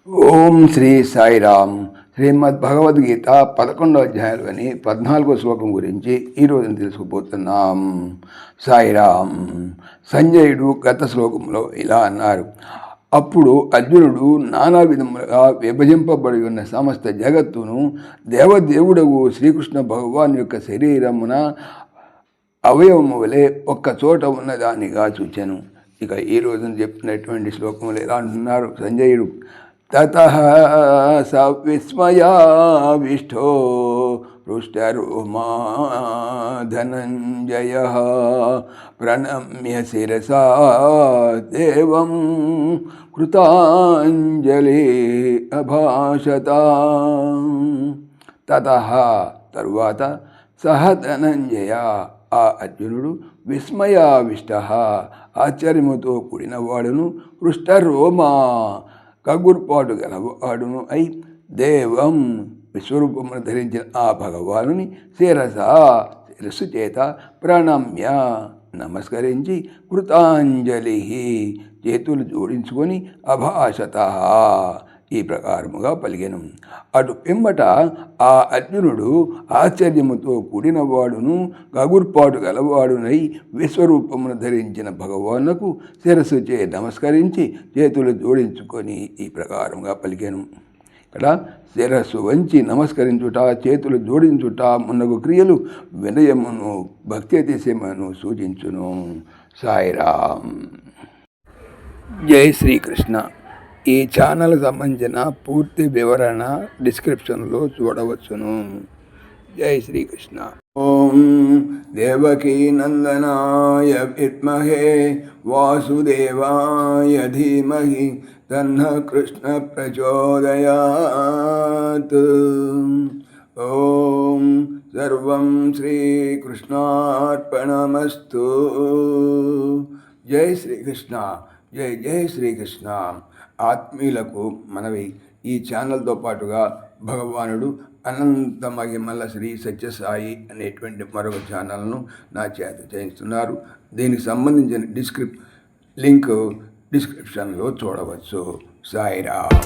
ఓం శ్రీ సాయిరామ్. శ్రీమద్భగవద్గీత 11వ అధ్యాయంలోని 14వ శ్లోకం గురించి ఈరోజు తెలుసుకుపోతున్నాం. సాయిరామ్. సంజయుడు గత శ్లోకంలో ఇలా అన్నారు. అప్పుడు అర్జునుడు నానా విధములుగా విభజింపబడి ఉన్న సమస్త జగత్తును దేవదేవుడగు శ్రీకృష్ణ భగవాన్ యొక్క శరీరమున అవయవము వలె ఒక్క చోట ఉన్నదానిగా చూచెను. ఇక ఈ రోజున చెప్పినటువంటి శ్లోకములు ఎలా అంటున్నారు సంజయుడు. తతః స విస్మయావిష్టో హృష్టరోమా ధనంజయః ప్రణమ్య శిరసా దేవం కృతాంజలి అభాషత. తతః తరువాత సహ ధనంజయ ఆ అర్జునుడు విస్మయావిష్ట ఆశ్చర్యముతో కూడిన వాడును హృష్టరోమా కగుర్పాటు గలవాడును అయి దేవం విశ్వరూపమును ధరించిన ఆ భగవానుని శిరస్సు చేత ప్రణమ్య నమస్కరించి కృతాంజలి చేతులు జోడించుకొని అభాషత ఈ ప్రకారముగా పలికెను. అటు పిమ్మట ఆ అర్జునుడు ఆశ్చర్యముతో కూడినవాడును గగుర్పాటు గలవాడునై విశ్వరూపమును ధరించిన భగవానుకు శిరస్సు చే నమస్కరించి చేతులు జోడించుకొని ఈ ప్రకారముగా పలికెను. ఇక్కడ శిరస్సు వంచి నమస్కరించుట, చేతులు జోడించుట మున్నగు క్రియలు వినయమును భక్తి అతిశయమును సూచించును. సాయిరామ్. జై శ్రీకృష్ణ. ఈ ఛానల్ సంబంధించిన పూర్తి వివరణ డిస్క్రిప్షన్లో చూడవచ్చును. జై శ్రీకృష్ణ. ఓం దేవకీ నందనాయ విద్మహే వాసుదేవాయ ధీమహి తన్నః కృష్ణ ప్రచోదయాత్. ఓం సర్వం శ్రీకృష్ణార్పణమస్తు. జై శ్రీకృష్ణ. జై జై శ్రీకృష్ణ. ఆత్మీయులకు మనవి, ఈ ఛానల్తో పాటుగా భగవానుడు అనంత మహిమల శ్రీ సత్యసాయి అనేటువంటి మరొక ఛానల్ను నా చేత చేయిస్తున్నారు. దీనికి సంబంధించిన లింక్ డిస్క్రిప్షన్లో చూడవచ్చు. సాయిరామ్.